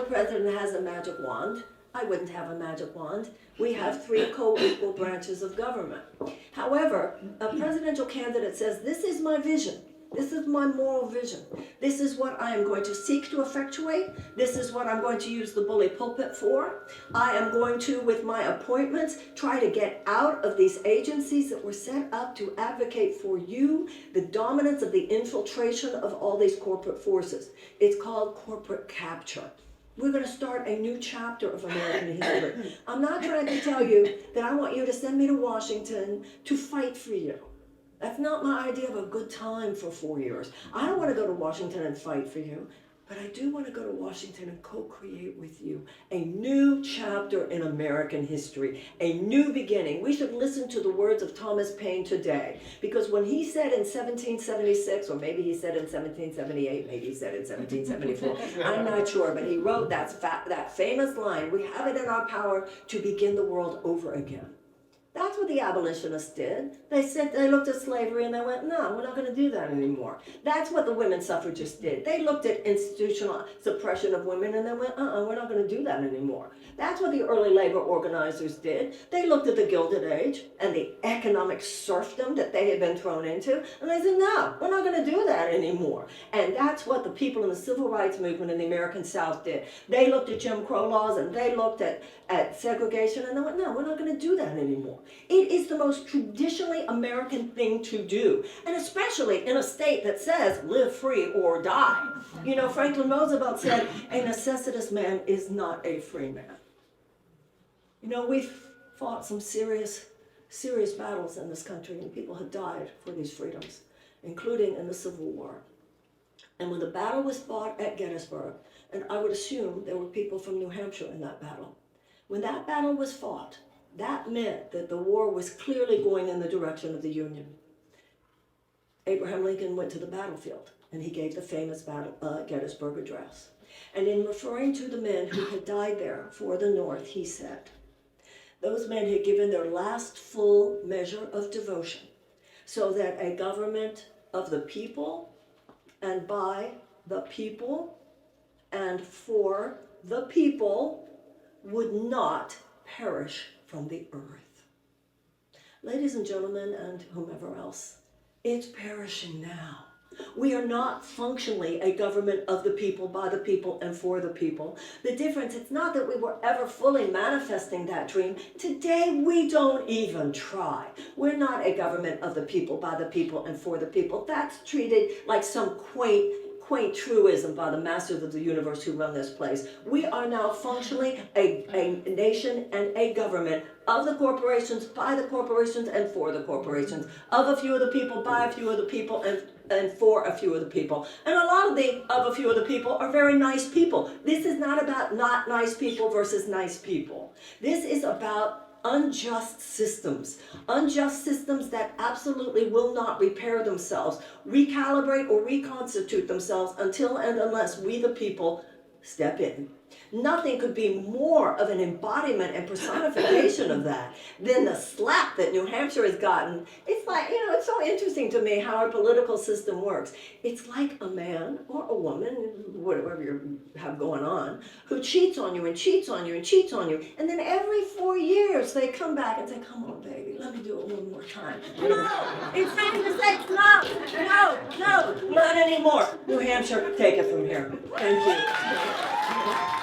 president has a magic wand. I wouldn't have a magic wand. We have 3 co-equal branches of government. However, a presidential candidate says, this is my vision. This is my moral vision. This is what I am going to seek to effectuate. This is what I'm going to use the bully pulpit for. I am going to, with my appointments, try to get out of these agencies that were set up to advocate for you, the dominance of the infiltration of all these corporate forces. It's called corporate capture. We're going to start a new chapter of American history. I'm not trying to tell you that I want you to send me to Washington to fight for you. That's not my idea of a good time for 4 years. I don't want to go to Washington and fight for you, but I do want to go to Washington and co-create with you a new chapter in American history, a new beginning. We should listen to the words of Thomas Paine today, because when he said in 1776, or maybe he said in 1778, maybe he said in 1774, I'm not sure, but he wrote that famous line, we have it in our power to begin the world over again. That's what the abolitionists did. They looked at slavery and they went, no, we're not going to do that anymore. That's what the women suffragists did. They looked at institutional suppression of women and they went, we're not going to do that anymore. That's what the early labor organizers did. They looked at the Gilded Age and the economic serfdom that they had been thrown into, and they said, no, we're not going to do that anymore. And that's what the people in the civil rights movement in the American South did. They looked at Jim Crow laws and they looked at segregation and they went, no, we're not going to do that anymore. It is the most traditionally American thing to do, and especially in a state that says live free or die. You know, Franklin Roosevelt said, a necessitous man is not a free man. You know, we've fought some serious battles in this country, and people have died for these freedoms, including in the Civil War. And when the battle was fought at Gettysburg, and I would assume there were people from New Hampshire in that battle, when that battle was fought, that meant that the war was clearly going in the direction of the Union. Abraham Lincoln went to the battlefield, and he gave the famous Gettysburg Address. And in referring to the men who had died there for the North, he said, those men had given their last full measure of devotion so that a government of the people and by the people and for the people would not perish from the earth. Ladies and gentlemen, and whomever else, it's perishing now. We are not functionally a government of the people, by the people, and for the people. The difference, it's not that we were ever fully manifesting that dream. Today, we don't even try. We're not a government of the people, by the people, and for the people. That's treated like some quaint truism by the masters of the universe who run this place. We are now functionally a nation and a government of the corporations, by the corporations, and for the corporations, of a few of the people, by a few of the people, and for a few of the people. And a lot of a few of the people are very nice people. This is not about not nice people versus nice people. This is about unjust systems that absolutely will not repair themselves, recalibrate or reconstitute themselves until and unless we the people step in. Nothing could be more of an embodiment and personification of that than the slap that New Hampshire has gotten. It's like, you know, it's so interesting to me how our political system works. It's like a man or a woman, whatever you have going on, who cheats on you and cheats on you and cheats on you. And then every 4 years they come back and say, come on, baby, let me do it one more time. No, it's time to say, no, not anymore. New Hampshire, take it from here. Thank you.